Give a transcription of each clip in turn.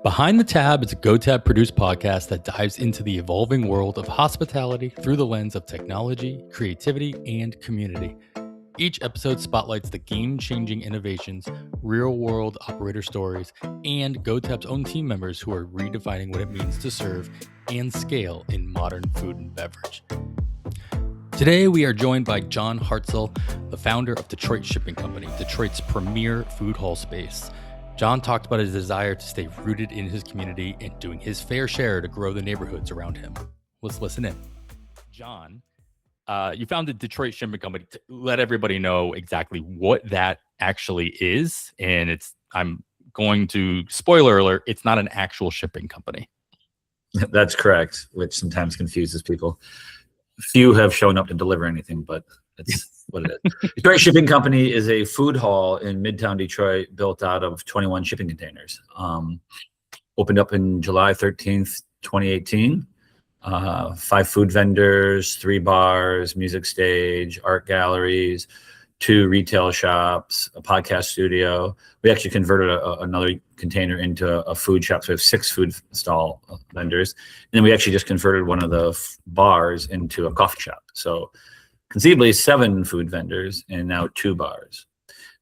Behind the Tab is a GoTab produced podcast that dives into the evolving world of hospitality through the lens of technology, creativity, and community. Each episode spotlights the game-changing innovations, real-world operator stories, and GoTab's own team members who are redefining what it means to serve and scale in modern food and beverage. Today, we are joined by Jonathan Hartzell, the founder of Detroit Shipping Company, Detroit's premier food hall space. John talked about his desire to stay rooted in his community and doing his fair share to grow the neighborhoods around him. Let's listen in. John, you founded Detroit Shipping Company. To let everybody know exactly what that actually is. And I'm going to, spoiler alert, it's not an actual shipping company. That's correct, which sometimes confuses people. Few have shown up to deliver anything, but it's what it is. Detroit Shipping Company is a food hall in Midtown Detroit built out of 21 shipping containers. Opened up in July 13th, 2018. 5 food vendors, 3 bars, music stage, art galleries, 2 retail shops, a podcast studio. We actually converted another container into a food shop. So we have 6 food stall vendors. And then we actually just converted one of the bars into a coffee shop. So conceivably 7 food vendors and now 2 bars.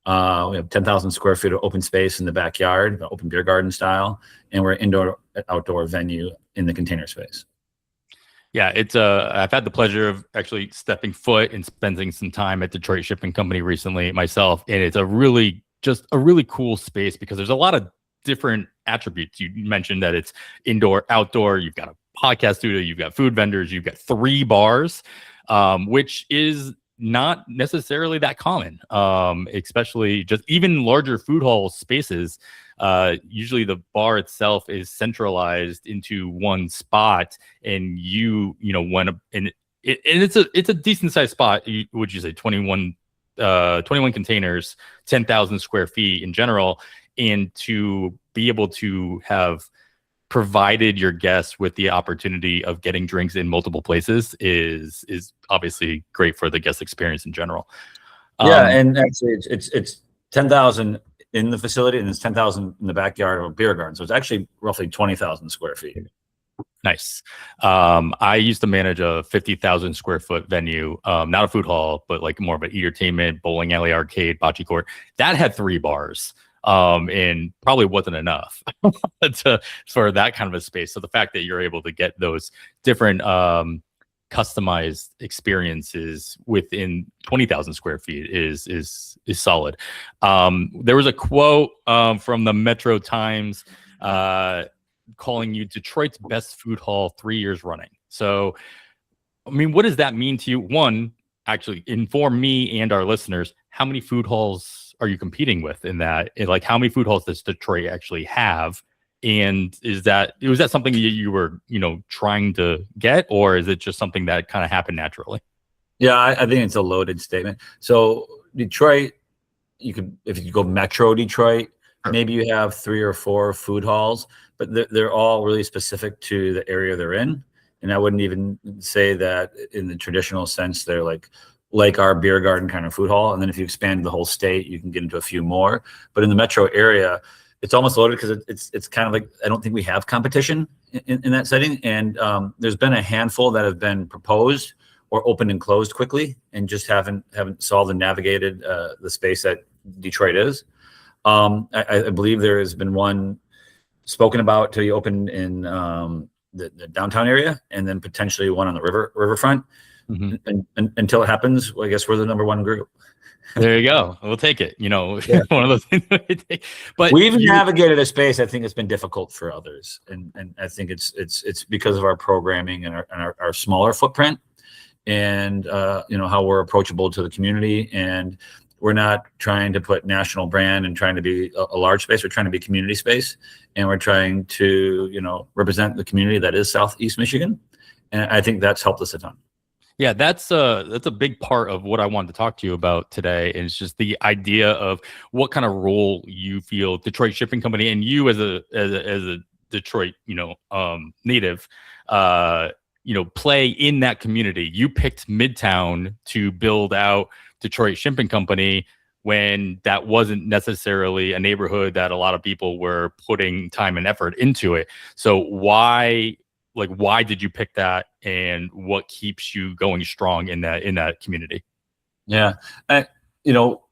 We have 10,000 square feet of open space in the backyard, open beer garden style. And we're an indoor-outdoor venue in the container space. Yeah, I've had the pleasure of actually stepping foot and spending some time at Detroit Shipping Company recently myself, and it's a really cool space because there's a lot of different attributes. You mentioned that it's indoor, outdoor. You've got a podcast studio, you've got food vendors, you've got 3 bars, which is not necessarily that common, especially just even larger food hall spaces. Usually the bar itself is centralized into one spot, and it's a decent sized spot. Would you say 21 containers, 10,000 square feet in general, and to be able to have provided your guests with the opportunity of getting drinks in multiple places is obviously great for the guest experience in general. Yeah, and actually it's 10,000 in the facility, and it's 10,000 in the backyard of a beer garden. So it's actually roughly 20,000 square feet. Nice. I used to manage a 50,000 square foot venue, not a food hall, but like more of an entertainment, bowling alley, arcade, bocce court. That had 3 bars, and probably wasn't enough for that kind of a space. So the fact that you're able to get those different customized experiences within 20,000 square feet is solid. There was a quote from the Metro Times calling you Detroit's best food hall 3 years running. So, I mean, what does that mean to you? One, actually inform me and our listeners, how many food halls are you competing with in that? Like, how many food halls does Detroit actually have? And was that something that you were, trying to get, or is it just something that kind of happened naturally? Yeah, I think it's a loaded statement. So Detroit, if you go Metro Detroit, maybe you have 3 or 4 food halls, but they're all really specific to the area they're in. And I wouldn't even say that in the traditional sense they're like our beer garden kind of food hall. And then if you expand the whole state, you can get into a few more. But in the metro area, it's almost loaded because it's kind of like, I don't think we have competition in that setting. And there's been a handful that have been proposed or opened and closed quickly and just haven't solved and navigated the space that Detroit is. I believe there has been one spoken about to be opened in the downtown area, and then potentially one on the riverfront. Mm-hmm. And until it happens, well, I guess we're the number 1 group. There you go. We'll take it. Yeah. One of those things. But we've navigated a space. I think it's been difficult for others, and I think it's because of our programming and our smaller footprint, and how we're approachable to the community. And we're not trying to put national brand and trying to be a large space. We're trying to be community space, and we're trying to represent the community that is Southeast Michigan, and I think that's helped us a ton. Yeah, that's a big part of what I wanted to talk to you about today. And it's just the idea of what kind of role you feel Detroit Shipping Company and you as a Detroit, native, play in that community. You picked Midtown to build out Detroit Shipping Company. when that wasn't necessarily a neighborhood that a lot of people were putting time and effort into it. So why did you pick that, and what keeps you going strong in that community? Yeah.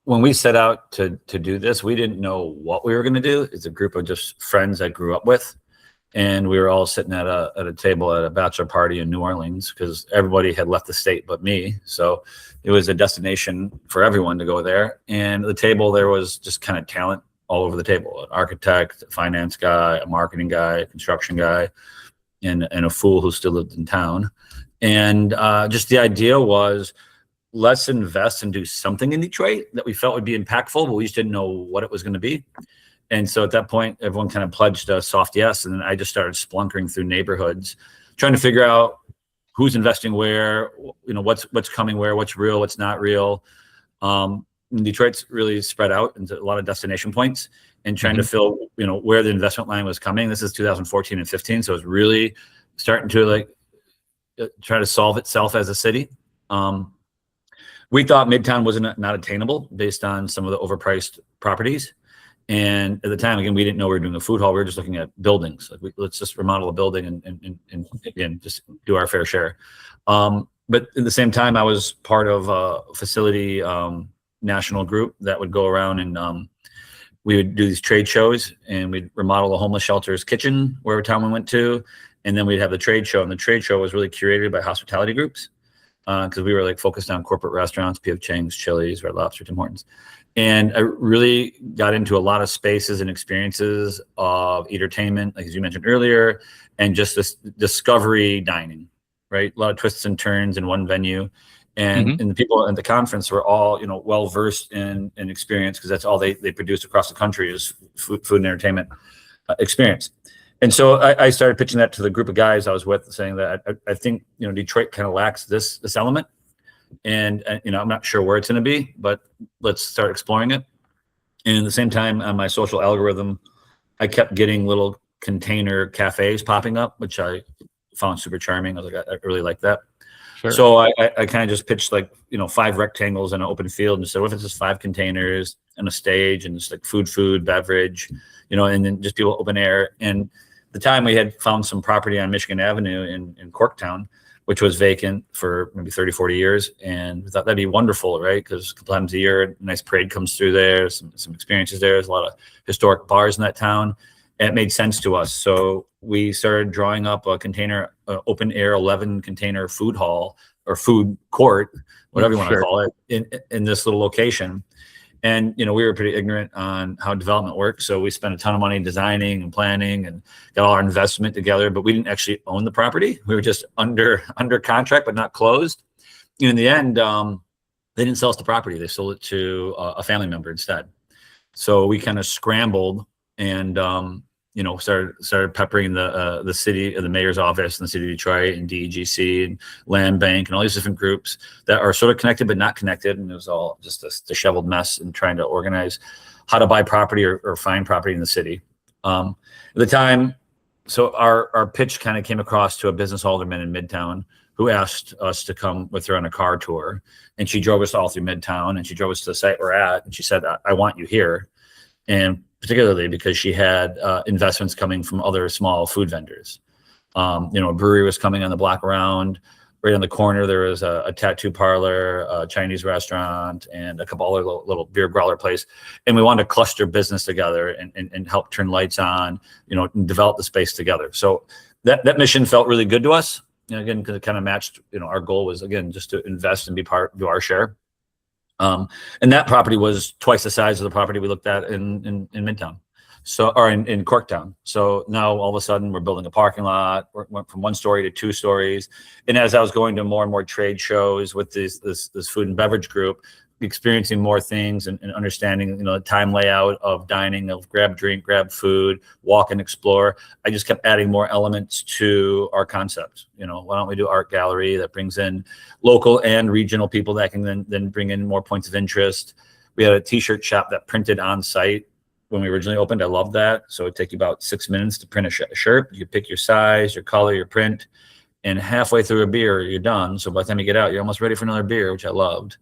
When we set out to do this, we didn't know what we were going to do. It's a group of just friends I grew up with. And we were all sitting at a table at a bachelor party in New Orleans because everybody had left the state but me. So it was a destination for everyone to go there. And at the table, there was just kind of talent all over the table: an architect, a finance guy, a marketing guy, a construction guy, and a fool who still lived in town. And just the idea was, let's invest and do something in Detroit that we felt would be impactful, but we just didn't know what it was going to be. And so at that point, everyone kind of pledged a soft yes. And then I just started splunkering through neighborhoods, trying to figure out who's investing where, what's coming where, what's real, what's not real. Detroit's really spread out into a lot of destination points, and trying to fill, where the investment line was coming. This is 2014 and 15. So it's really starting to try to solve itself as a city. We thought Midtown was not attainable based on some of the overpriced properties. And at the time, again, we didn't know we were doing a food hall. We were just looking at buildings. Let's just remodel a building and again, just do our fair share. But at the same time, I was part of a facility national group that would go around and we would do these trade shows, and we'd remodel a homeless shelter's kitchen wherever town we went to. And then we'd have the trade show. And the trade show was really curated by hospitality groups, because we were focused on corporate restaurants, P.F. Chang's, Chili's, Red Lobster, Tim Hortons. And I really got into a lot of spaces and experiences of entertainment, like as you mentioned earlier, and just this discovery dining, right? A lot of twists and turns in one venue. And the people at the conference were all, well-versed in experience, because that's all they produced across the country is food and entertainment experience. And so I started pitching that to the group of guys I was with, saying that I think, Detroit kind of lacks this element. And, I'm not sure where it's going to be, but let's start exploring it. And at the same time, on my social algorithm, I kept getting little container cafes popping up, which I found super charming. I was like, I really like that. Sure. So I kind of just pitched 5 rectangles in an open field and said, what if it's just 5 containers and a stage and just food, beverage, and then just people open air. And at the time we had found some property on Michigan Avenue in Corktown, which was vacant for maybe 30, 40 years. And we thought that'd be wonderful, right? Because a couple times a year, a nice parade comes through there, some experiences there. There's a lot of historic bars in that town. And it made sense to us. So we started drawing up a container, open air 11 container food hall or food court, whatever you want to call it, in this little location. And, we were pretty ignorant on how development works. So we spent a ton of money designing and planning and got all our investment together, but we didn't actually own the property. We were just under contract, but not closed. In the end, they didn't sell us the property. They sold it to a family member instead. So we kind of scrambled and, started peppering the city, the mayor's office in the city of Detroit, and DEGC and Land Bank and all these different groups that are sort of connected but not connected. And it was all just a disheveled mess in trying to organize how to buy property or find property in the city. At the time, so our pitch kind of came across to a business alderman in Midtown who asked us to come with her on a car tour. And she drove us all through Midtown, and she drove us to the site we're at. And she said, I want you here. And particularly because she had investments coming from other small food vendors. A brewery was coming on the block around. Right on the corner, there was a tattoo parlor, a Chinese restaurant, and a couple other little beer growler place. And we wanted to cluster business together and help turn lights on, and develop the space together. So that mission felt really good to us. Again, because it kind of matched, our goal was, again, just to invest and do our share. And that property was twice the size of the property we looked at in Midtown, or in Corktown. So now all of a sudden we're building a parking lot. We went from 1 story to 2 stories. And as I was going to more and more trade shows with this food and beverage group, experiencing more things and understanding, the time layout of dining, of grab drink, grab food, walk and explore. I just kept adding more elements to our concept. Why don't we do art gallery that brings in local and regional people that can then bring in more points of interest. We had a t-shirt shop that printed on site when we originally opened. I loved that. So it'd take you about 6 minutes to print a shirt. You pick your size, your color, your print, and halfway through a beer, you're done. So by the time you get out, you're almost ready for another beer, which I loved.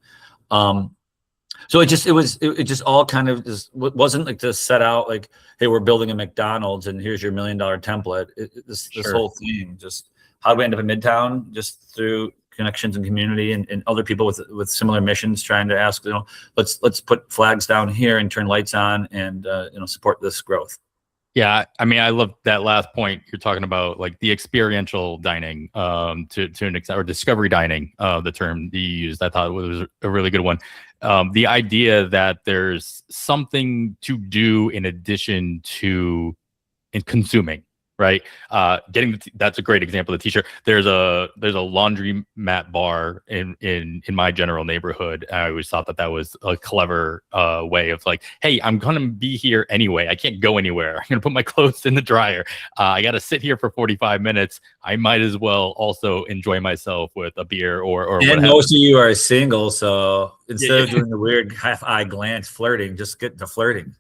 So it just all kind of just wasn't like to set out like, hey, we're building a McDonald's and here's your $1 million template. This Sure. whole thing, just how do we end up in Midtown? Just through connections and community and other people with similar missions, trying to ask, let's put flags down here and turn lights on and support this growth. Yeah, I mean, I love that last point you're talking about, like the experiential dining, to an extent, or discovery dining, the term that you used. I thought it was a really good one. The idea that there's something to do in addition to consuming, right? That's a great example of the t-shirt. There's a laundry mat bar in my general neighborhood. I always thought that was a clever way of like, hey, I'm gonna be here anyway. I can't go anywhere. I'm gonna put my clothes in the dryer. I gotta sit here for 45 minutes. I might as well also enjoy myself with a beer or and most of you are single, so instead of doing the weird half eye glance flirting, just get to flirting.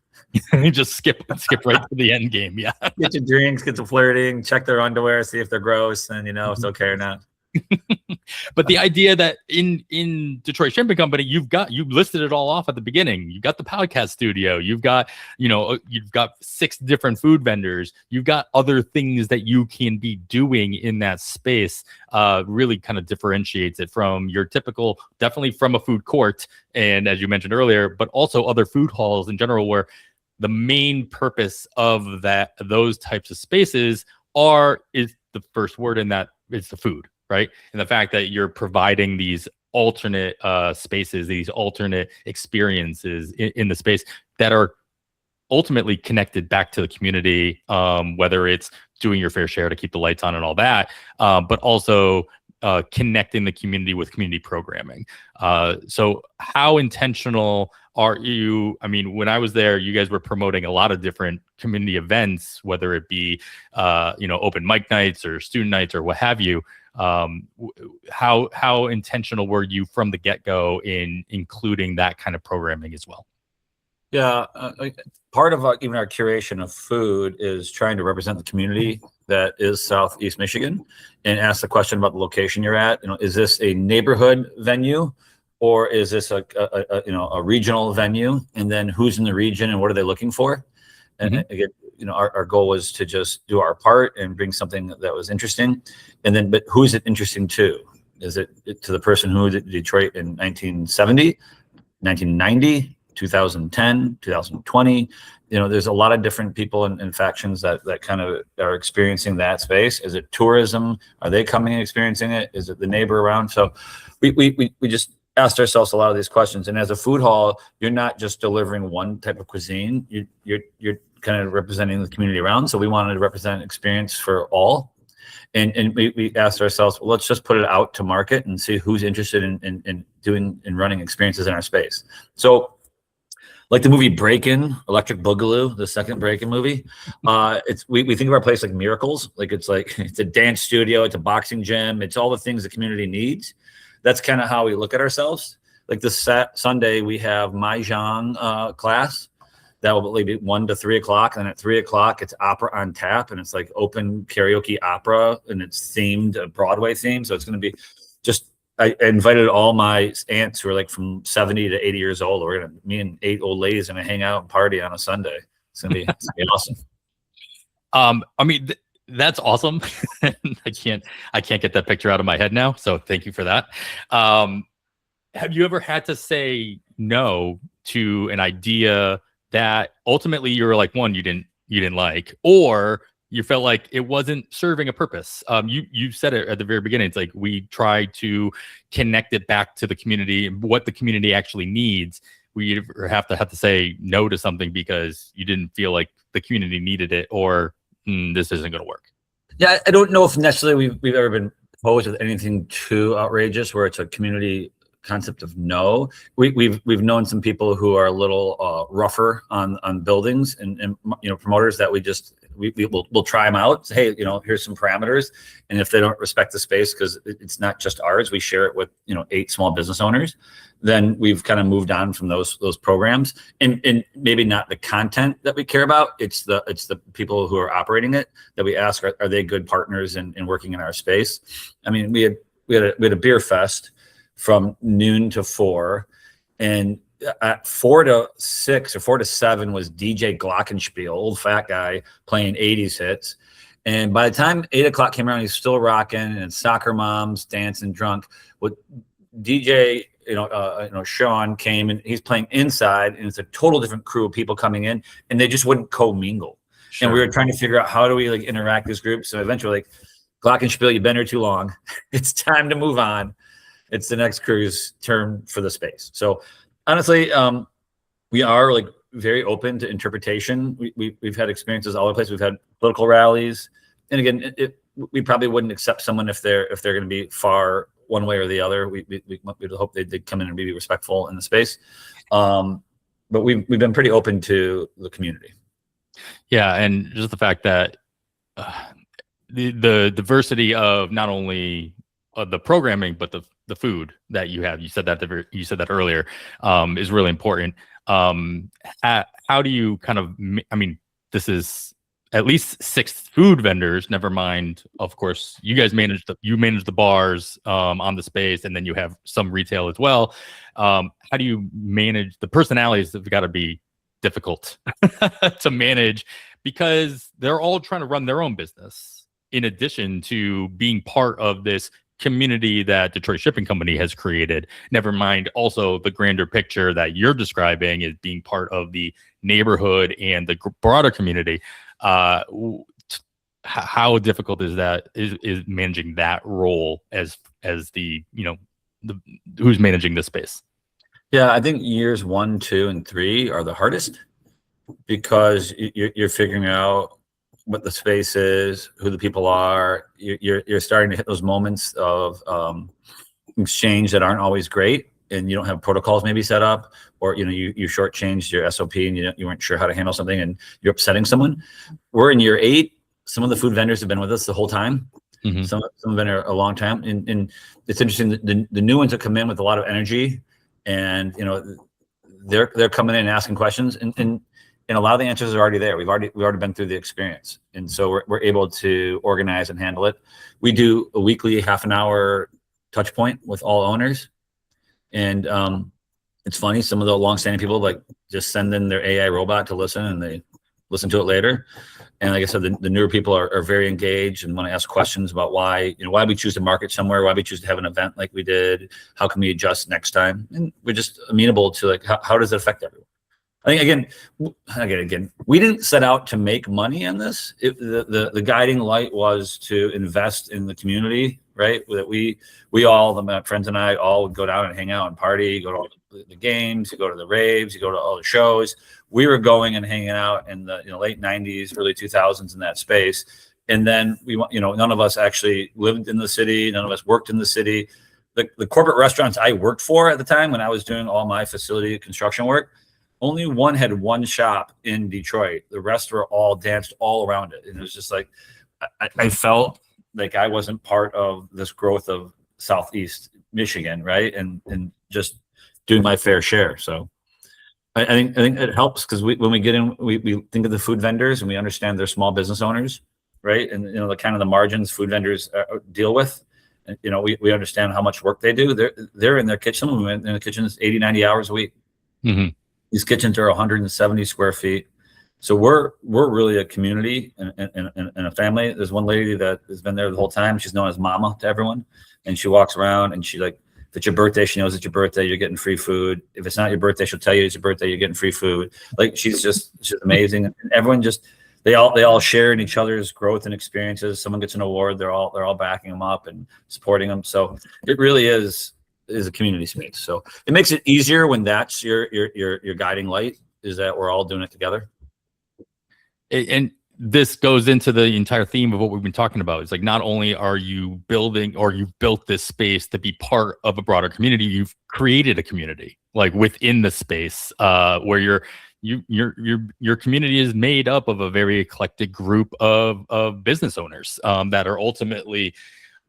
Just skip right to the end game. Yeah. Get your drinks, get to flirting, check their underwear, see if they're gross, and it's okay or not. But the idea that in Detroit Shipping Company, you listed it all off at the beginning. You got the podcast studio, you've got 6 different food vendors, you've got other things that you can be doing in that space. Really kind of differentiates it from your typical, definitely from a food court, and as you mentioned earlier, but also other food halls in general, where the main purpose of those types of spaces is the first word in that, it's the food, right? And the fact that you're providing these alternate spaces, these alternate experiences in the space that are ultimately connected back to the community, whether it's doing your fair share to keep the lights on and all that, but also connecting the community with community programming. So how intentional are you? I mean, when I was there, you guys were promoting a lot of different community events, whether it be open mic nights or student nights or what have you. How intentional were you from the get-go in including that kind of programming as well? Yeah, part of even our curation of food is trying to represent the community that is Southeast Michigan, and ask the question about the location you're at. Is this a neighborhood venue, or is this a regional venue? And then who's in the region and what are they looking for? And again, our goal was to just do our part and bring something that was interesting. And then, but who is it interesting to? Is it to the person who was at Detroit in 1970, 1990? 2010, 2020, there's a lot of different people and factions that kind of are experiencing that space. Is it tourism? Are they coming and experiencing it? Is it the neighbor around? So we just asked ourselves a lot of these questions. And as a food hall, you're not just delivering one type of cuisine. You're kind of representing the community around. So we wanted to represent experience for all. And we asked ourselves, well, let's just put it out to market and see who's interested in doing and running experiences in our space. So, like the movie Break-In, Electric Boogaloo, the second Break-In movie. We think of our place like Miracles. Like it's a dance studio, it's a boxing gym, it's all the things the community needs. That's kind of how we look at ourselves. Like this Sunday, we have Mahjong class that will be 1 to 3 o'clock, and at 3 o'clock, it's opera on tap, and it's like open karaoke opera, and it's themed Broadway theme. So it's going to be just. I invited all my aunts who are like from 70 to 80 years old. Me and 8 old ladies are gonna hang out and party on a Sunday. It's gonna be awesome. I mean, that's awesome. I can't get that picture out of my head now. So thank you for that. Have you ever had to say no to an idea that ultimately you were like, one, you didn't like, or you felt like it wasn't serving a purpose? You said it at the very beginning. It's like we try to connect it back to the community, what the community actually needs. We have to say no to something because you didn't feel like the community needed it, or this isn't going to work. Yeah, I don't know if necessarily we've ever been posed with anything too outrageous where it's a community concept of no. We've known some people who are a little rougher on buildings and promoters that we'll try them out. Say, hey, here's some parameters, and if they don't respect the space because it's not just ours, we share it with 8 small business owners. Then we've kind of moved on from those programs, and maybe not the content that we care about. It's the people who are operating it that we ask, are they good partners in working in our space? I mean, we had a beer fest from noon to 4, and at 4 to 6 or 4 to 7 was DJ Glockenspiel, old fat guy playing 80s hits. And by the time 8 o'clock came around, he's still rocking, and soccer moms dancing drunk. With DJ, Sean came, and he's playing inside, and it's a total different crew of people coming in, and they just wouldn't commingle. Sure. And we were trying to figure out how do we like interact this group. So eventually, like, Glockenspiel, you've been here too long. It's time to move on. It's the next crew's turn for the space. So honestly, we are like very open to interpretation. We've had experiences all over the place. We've had political rallies, and again, we probably wouldn't accept someone if they're going to be far one way or the other. We hope they'd come in and be respectful in the space. But we've been pretty open to the community. Yeah, and just the fact that the diversity of not only the programming but the food that you have. You said that earlier, is really important. How do you kind of? I mean, this is at least 6 food vendors. Never mind, of course, you guys manage the bars on the space, and then you have some retail as well. How do you manage the personalities? Have got to be difficult to manage because they're all trying to run their own business in addition to being part of this community that Detroit Shipping Company has created. Never mind also the grander picture that you're describing as being part of the neighborhood and the broader community. How difficult is that? Is managing that role as the who's managing this space? Yeah, I think years 1, 2, and 3 are the hardest because you're figuring out what the space is, who the people are. You're starting to hit those moments of exchange that aren't always great, and you don't have protocols maybe set up, or you shortchanged your SOP and you weren't sure how to handle something, and you're upsetting someone. We're in year 8. Some of the food vendors have been with us the whole time. Mm-hmm. Some have been here a long time, and it's interesting that the new ones have come in with a lot of energy, and they're coming in and asking questions, and a lot of the answers are already there. We've already been through the experience, and so we're able to organize and handle it. We do a weekly half an hour touch point with all owners, and it's funny. Some of the longstanding people like just send in their AI robot to listen, and they listen to it later. And like I said, the newer people are very engaged and want to ask questions about why we choose to market somewhere, why we choose to have an event like we did, how can we adjust next time, and we're just amenable to like how does it affect everyone. I think again, we didn't set out to make money on this. The guiding light was to invest in the community, right? That we all, my friends and I, all would go down and hang out and party, go to all the games, you go to the raves, you go to all the shows. We were going and hanging out in the late 90s, early 2000s in that space. And then none of us actually lived in the city. None of us worked in the city. The corporate restaurants I worked for at the time when I was doing all my facility construction work, only one had one shop in Detroit. The rest were all danced all around it. And it was just like, I felt like I wasn't part of this growth of Southeast Michigan, right? And just doing my fair share. So I think it helps because when we get in, we think of the food vendors and we understand they're small business owners, right? And the kind of the margins food vendors deal with. And, we understand how much work they do. They're in their kitchen. Some of them in the kitchens 80, 90 hours a week. Mm-hmm. These kitchens are 170 square feet. So we're really a community and a family. There's one lady that has been there the whole time. She's known as Mama to everyone. And she walks around and she like, if it's your birthday, she knows it's your birthday, you're getting free food. If it's not your birthday, she'll tell you it's your birthday, you're getting free food. Like she's amazing. And everyone they all share in each other's growth and experiences. Someone gets an award, they're all backing them up and supporting them. So it really is a community space. So it makes it easier when that's your guiding light, is that we're all doing it together. And this goes into the entire theme of what we've been talking about. It's like, not only are you building or you've built this space to be part of a broader community, you've created a community like within the space where your community is made up of a very eclectic group of business owners that are ultimately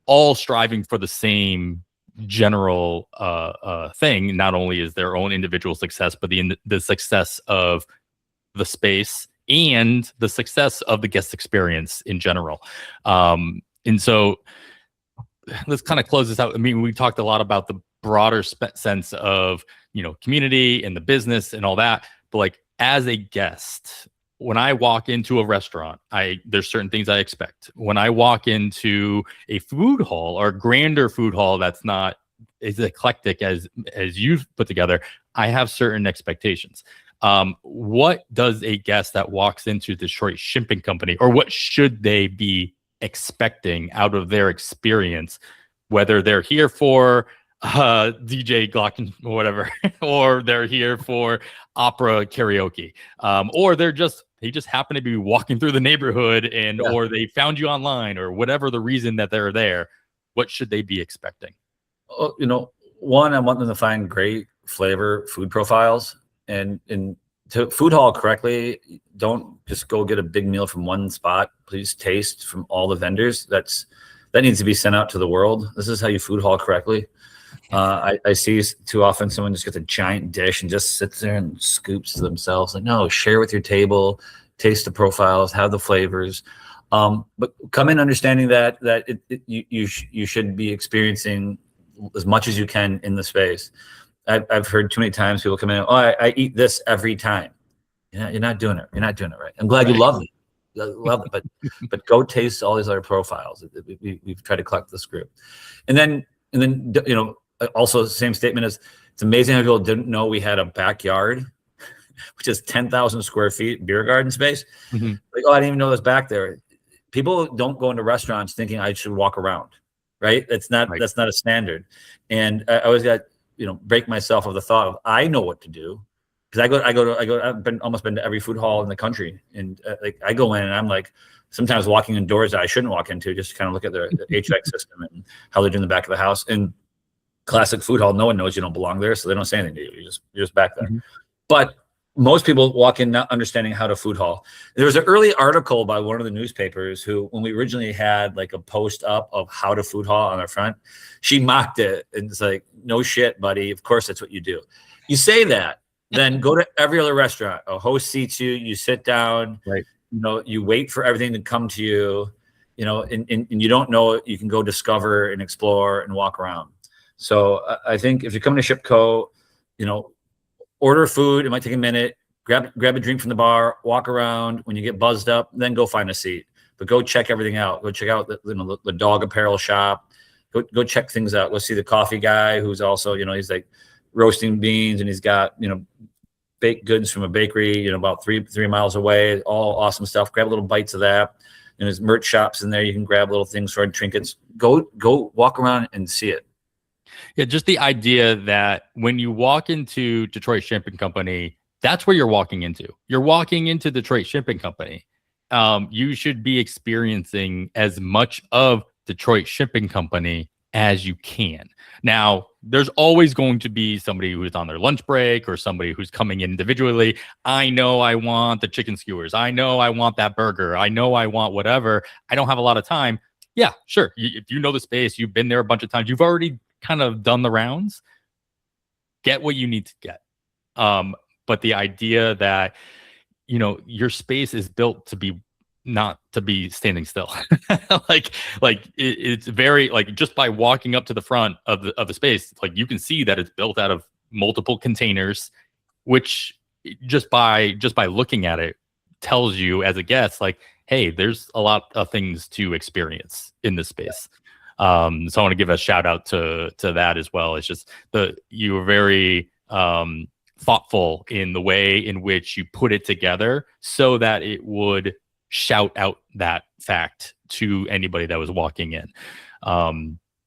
all striving for the same general thing. Not only is their own individual success, but the success of the space and the success of the guest experience in general. And so let's kind of close this out. I mean, we talked a lot about broader sense of, community and the business and all that. But like as a guest, when I walk into a restaurant, there's certain things I expect. When I walk into a food hall or a grander food hall that's not as eclectic as you've put together, I have certain expectations. What does a guest that walks into Detroit Shipping Company, or what should they be expecting out of their experience, whether they're here for DJ Glock or whatever, or they're here for opera karaoke, or they just happen to be walking through the neighborhood or they found you online, or whatever the reason that they're there? What should they be expecting? One, I want them to find great flavor food profiles, and to food hall correctly, don't just go get a big meal from one spot. Please taste from all the vendors. That needs to be sent out to the world. This is how you food hall correctly. I see too often someone just gets a giant dish and just sits there and scoops to themselves. Like, no, share with your table, taste the profiles, have the flavors. But come in understanding that you should be experiencing as much as you can in the space. I've heard too many times people come in, I eat this every time. You're not doing it. You're not doing it right. I'm glad you love it. Love it, but go taste all these other profiles. We've tried to collect this group, and then also the same statement is, it's amazing how people didn't know we had a backyard, which is 10,000 square feet beer garden space. Mm-hmm. Like, I didn't even know it was back there. People don't go into restaurants thinking I should walk around, right? That's not a standard. And I always got break myself of the thought of, I know what to do. Because I've almost been to every food hall in the country, and I go in and I'm like sometimes walking in doors that I shouldn't walk into, just to kind of look at the HVAC system and how they're doing the back of the house. And classic food hall, no one knows you don't belong there, so they don't say anything to you. You're just back there. Mm-hmm. But most people walk in not understanding how to food hall. There was an early article by one of the newspapers who, when we originally had like a post up of how to food hall on our front, she mocked it and it's like, no shit, buddy. Of course, that's what you do. You say that. Then go to every other restaurant. A host seats you. You sit down. Right. You wait for everything to come to you. And you don't know. You can go discover and explore and walk around. So I think if you're coming to ShipCo, order food. It might take a minute. Grab a drink from the bar. Walk around. When you get buzzed up, then go find a seat. But go check everything out. Go check out the dog apparel shop. Go check things out. Go see the coffee guy, who's also he's like roasting beans, and he's got baked goods from a bakery about three miles away. All awesome stuff. Grab little bites of that. And there's merch shops in there. You can grab little things for trinkets. Go walk around and see it. Yeah, just the idea that when you walk into Detroit Shipping Company, that's where you're walking into. You're walking into Detroit Shipping Company. You should be experiencing as much of Detroit Shipping Company as you can. Now, there's always going to be somebody who's on their lunch break or somebody who's coming in individually. I know I want the chicken skewers. I know I want that burger. I know I want whatever. I don't have a lot of time. Yeah, sure. If you know the space, you've been there a bunch of times, you've already kind of done the rounds, get what you need to get. But the idea that, your space is built to be not to be standing still. It's very just by walking up to the front of the space, you can see that it's built out of multiple containers, which just by looking at it tells you as a guest, hey, there's a lot of things to experience in this space. So I want to give a shout out to that as well. It's just you were very thoughtful in the way in which you put it together so that it would shout out that fact to anybody that was walking in.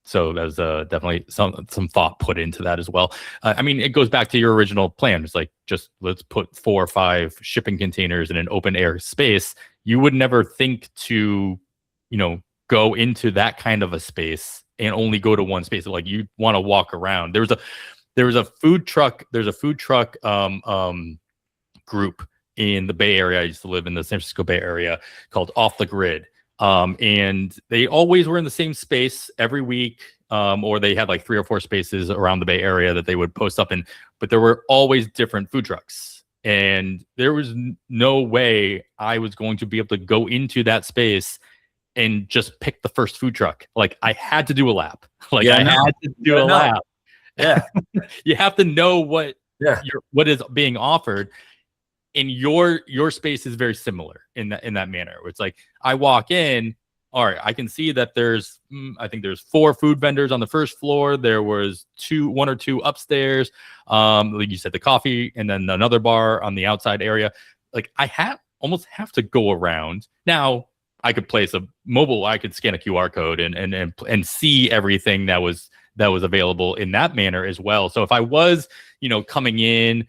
So that was definitely some thought put into that as well. It goes back to your original plan. It's just let's put 4 or 5 shipping containers in an open air space. You would never think to, go into that kind of a space and only go to one space. You want to walk around. There was a food truck. There's a food truck group in the Bay Area. I used to live in the San Francisco Bay Area, called Off the Grid. And they always were in the same space every week. Or they had 3 or 4 spaces around the Bay Area that they would post up in, but there were always different food trucks. And there was no way I was going to be able to go into that space and just pick the first food truck. I had to do a lap. I had to do a lap. Yeah. You have to know what Yeah. what is being offered. And your space is very similar in that manner. Where it's like I walk in, all right, I can see that there's I think there's 4 food vendors on the first floor. There was 1 or 2 upstairs. Like you said, the coffee, and then another bar on the outside area. Like I almost have to go around. Now I could place a mobile, I could scan a QR code and see everything that was available in that manner as well. So if I was, coming in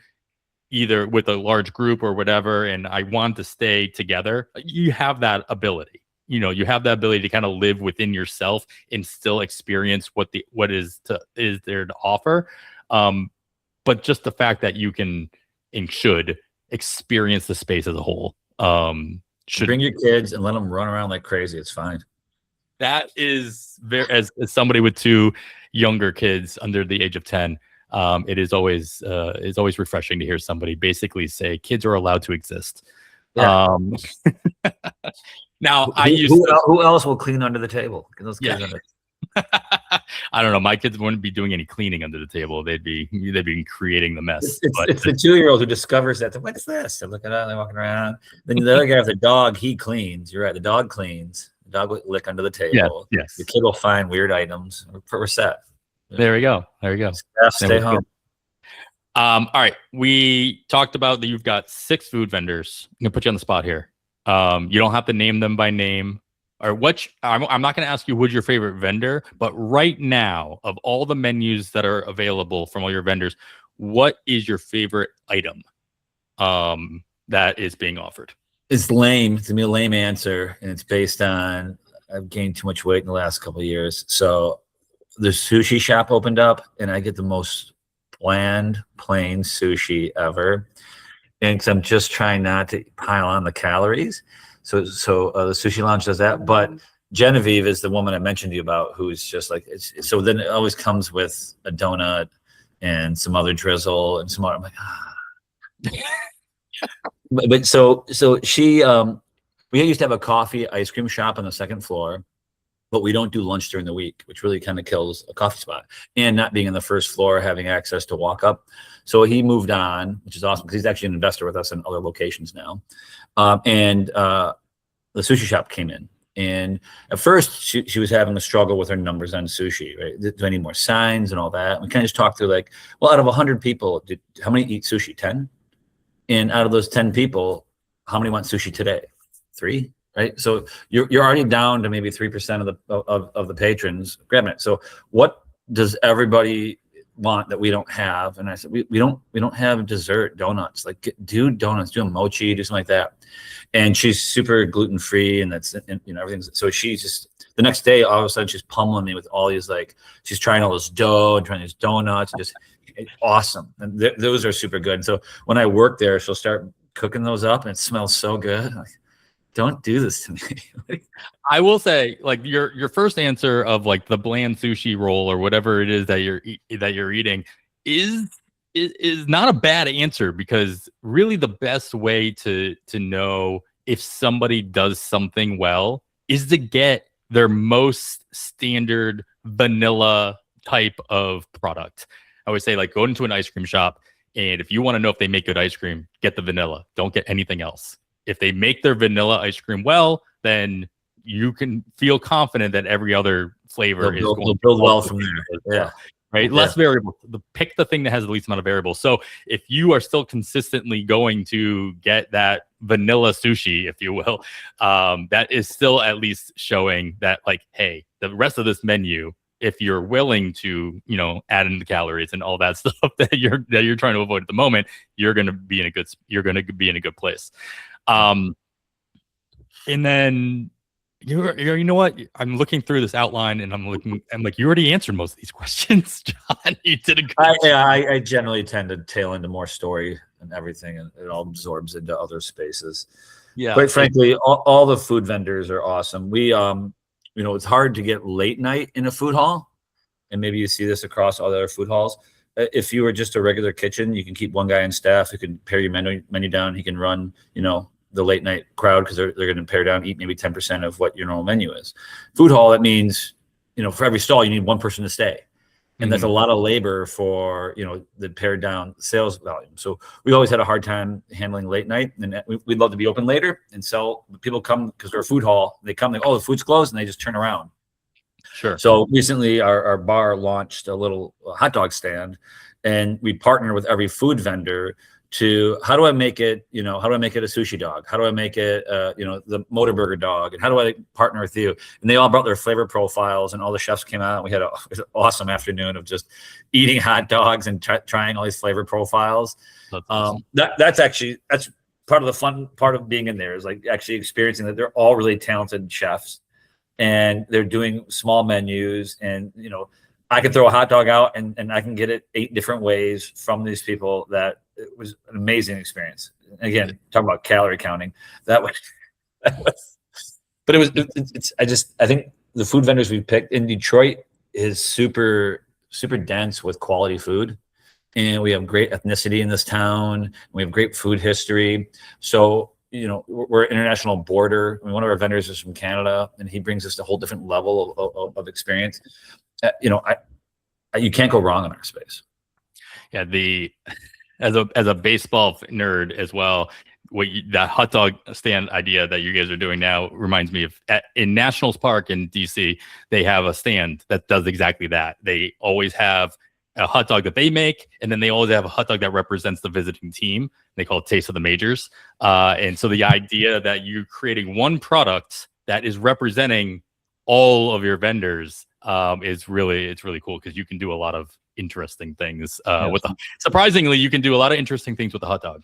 either with a large group or whatever, and I want to stay together, you have that ability. You have the ability to kind of live within yourself and still experience what is there to offer. But just the fact that you can and should experience the space as a whole. Should bring your kids and let them run around like crazy. It's fine. That is very, as somebody with 2 younger kids under the age of 10. It is always refreshing to hear somebody basically say kids are allowed to exist. Yeah. Now who else will clean under the table? Get those kids under. I don't know. My kids wouldn't be doing any cleaning under the table. They'd be creating the mess. It's the 2-year-old who discovers that. What's this? They look at it. They're walking around. Then the other guy with the dog, he cleans. You're right. The dog cleans. The dog will lick under the table. Yes. The kid will find weird items. We're set. There we go. Stay home. All right. We talked about that. You've got 6 food vendors. I'm gonna put you on the spot here. You don't have to name them by name, or I'm not going to ask you who's your favorite vendor, but right now, of all the menus that are available from all your vendors, what is your favorite item that is being offered? It's lame. It's gonna be a lame answer, and it's based on I've gained too much weight in the last couple of years. So the sushi shop opened up, and I get the most bland, plain sushi ever. And cause I'm just trying not to pile on the calories. So the Sushi Lounge does that. But Genevieve is the woman I mentioned to you about, who's just like, so then it always comes with a donut and some other drizzle and some other, I'm like, but so she, we used to have a coffee ice cream shop on the 2nd floor, but we don't do lunch during the week, which really kind of kills a coffee spot. And not being on the 1st floor, having access to walk up. So he moved on, which is awesome because he's actually an investor with us in other locations now. And the sushi shop came in. And at first, she was having a struggle with her numbers on sushi, right? Do I need more signs and all that? We kind of just talked through like, well, out of 100 people, how many eat sushi? 10? And out of those 10 people, how many want sushi today? 3? Right, so you're already down to maybe 3% of the patrons grabbing it. So what does everybody want that we don't have? And I said we don't have dessert donuts. Like do donuts, do a mochi, do something like that. And she's super gluten free, and that's everything's. So she's just the next day, all of a sudden she's pummeling me with all these she's trying all this dough and trying these donuts, and just awesome. And those are super good. And so when I work there, she'll start cooking those up, and it smells so good. Don't do this to me. I will say, your first answer of the bland sushi roll or whatever it is that you're eating is not a bad answer, because really the best way to know if somebody does something well is to get their most standard vanilla type of product. I would say go into an ice cream shop, and if you want to know if they make good ice cream, get the vanilla. Don't get anything else. If they make their vanilla ice cream well, then you can feel confident that every other flavor is going to build well from there. Yeah. Right. Yeah. Less variables. Pick the thing that has the least amount of variables. So if you are still consistently going to get that vanilla sushi, if you will, that is still at least showing that hey, the rest of this menu, if you're willing to, add in the calories and all that stuff that you're trying to avoid at the moment, you're going to be in a good place. And then you know what? I'm looking through this outline, and I'm like, you already answered most of these questions, John. You did a good job. I generally tend to tail into more story and everything, and it all absorbs into other spaces. Yeah. Quite frankly, all the food vendors are awesome. We, it's hard to get late night in a food hall, and maybe you see this across all the other food halls. If you were just a regular kitchen, you can keep one guy on staff who can pare your menu down. He can run, the late night crowd, because they're going to pare down, eat maybe 10% of what your normal menu is. Food hall, that means, for every stall, you need one person to stay. And that's a lot of labor for, the pared down sales volume. So we always had a hard time handling late night, and we'd love to be open later and sell. People come because we're a food hall. They come, the food's closed, and they just turn around. Sure. So recently our bar launched a little hot dog stand, and we partner with every food vendor to how do I make it, a sushi dog? How do I make it, the motor burger dog? And how do I partner with you? And they all brought their flavor profiles, and all the chefs came out. And we had an awesome afternoon of just eating hot dogs and trying all these flavor profiles. That's awesome. That's part of the fun part of being in there, is like actually experiencing that they're all really talented chefs, and they're doing small menus, and I could throw a hot dog out and I can get it 8 different ways from these people. That it was an amazing experience. Again, talking about calorie counting, that was but I think the food vendors we picked in Detroit is super, super dense with quality food. And we have great ethnicity in this town. We have great food history. So, we're an international border. I mean, one of our vendors is from Canada, and he brings us a whole different level of experience. You can't go wrong in our space. Yeah, as a baseball nerd as well, that hot dog stand idea that you guys are doing now reminds me of in Nationals Park in DC. They have a stand that does exactly that. They always have a hot dog that they make, and then they always have a hot dog that represents the visiting team. They call it Taste of the Majors. And so the idea that you're creating one product that is representing all of your vendors it's really cool, because you can do a lot of interesting things surprisingly, you can do a lot of interesting things with the hot dog.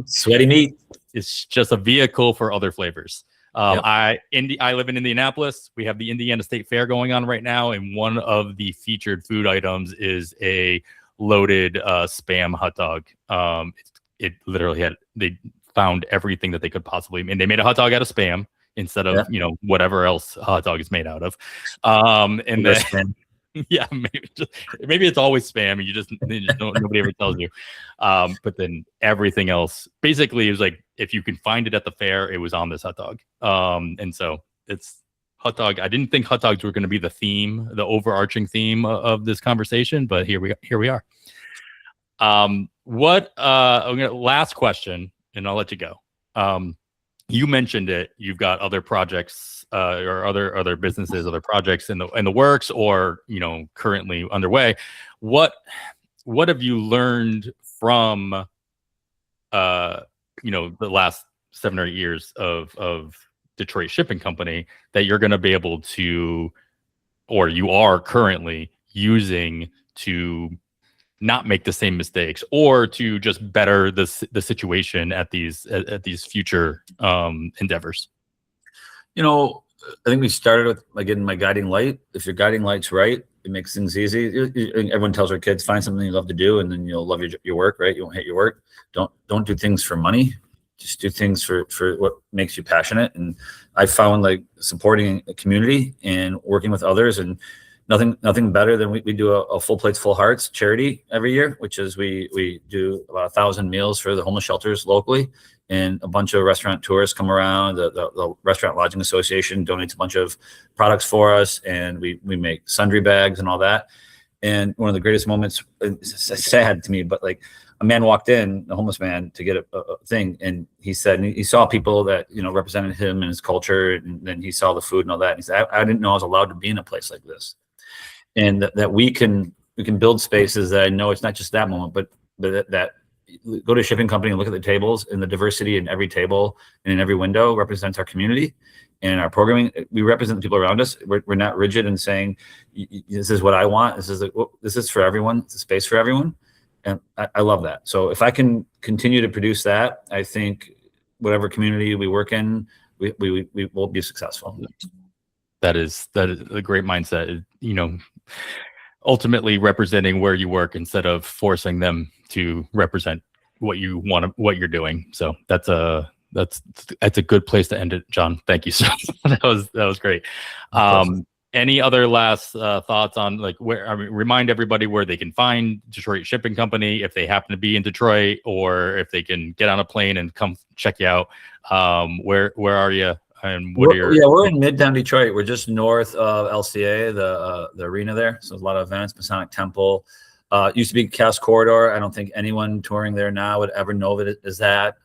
Sweaty meat. It's just a vehicle for other flavors. I live in Indianapolis. We have the Indiana State Fair going on right now, and one of the featured food items is a loaded Spam hot dog. It literally they found everything that they could possibly, and they made a hot dog out of Spam instead of whatever else hot dog is made out of. And then maybe it's always Spam, and you just nobody ever tells you. But then everything else, basically, it was like, if you can find it at the fair, it was on this hot dog. And so it's hot dog. I didn't think hot dogs were going to be the theme, the overarching theme of this conversation, but here we are. Last question, and I'll let you go. You mentioned it. You've got other projects or other businesses, other projects in the works, or currently underway. What have you learned from the last 7 or 8 years of Detroit Shipping Company that you're going to be able to, or you are currently using to not make the same mistakes, or to just better the situation at these future endeavors? I think we started with, again, my guiding light. If your guiding light's right, it makes things easy. Everyone tells their kids, find something you love to do, and then you'll love your work, right? You won't hate your work. Don't do things for money. Just do things for what makes you passionate. And I found, like, supporting a community and working with others, and nothing better than we do a Full Plates, Full Hearts charity every year, which is we do about 1,000 meals for the homeless shelters locally, and a bunch of restaurant tours come around. The Restaurant Lodging Association donates a bunch of products for us, and we make sundry bags and all that. And one of the greatest moments, it's sad to me, but like, a man walked in, a homeless man, to get a thing, and he said, he saw people that represented him and his culture, and then he saw the food and all that. And he said, I didn't know I was allowed to be in a place like this. And that we can build spaces that I know it's not just that moment, but that go to a shipping company and look at the tables, and the diversity in every table and in every window represents our community and our programming. We represent the people around us. We're not rigid in saying, this is what I want. This is for everyone. It's a space for everyone. And I love that. So if I can continue to produce that, I think whatever community we work in, we will be successful. That is a great mindset. Ultimately representing where you work instead of forcing them to represent what you want, what you're doing. So that's a good place to end it, John. Thank you. So that was great. Any other last thoughts on, like, remind everybody where they can find Detroit Shipping Company if they happen to be in Detroit, or if they can get on a plane and come check you out. Where are you And what are your? Yeah, we're in Midtown Detroit. We're just north of LCA, the arena there. So there's a lot of events. Masonic Temple. Used to be Cass Corridor. I don't think anyone touring there now would ever know it as that.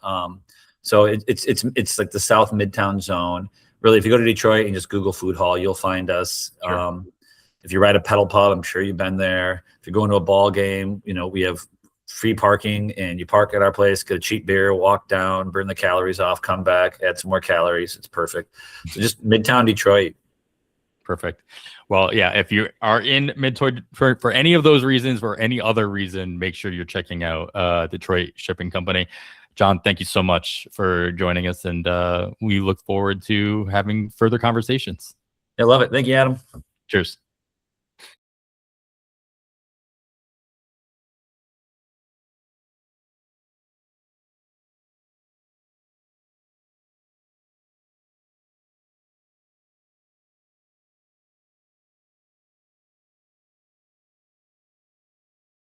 So it's like the South Midtown zone. Really, if you go to Detroit and just Google food hall, you'll find us. Sure. If you're at a pedal pub, I'm sure you've been there. If you're going to a ball game, we have free parking, and you park at our place, get a cheap beer, walk down, burn the calories off, come back, add some more calories. It's perfect. So just Midtown Detroit. Perfect. Well, yeah, if you are in Midtown for any of those reasons or any other reason, make sure you're checking out Detroit Shipping Company. John, thank you so much for joining us, and we look forward to having further conversations. I love it. Thank you, Adam. Cheers.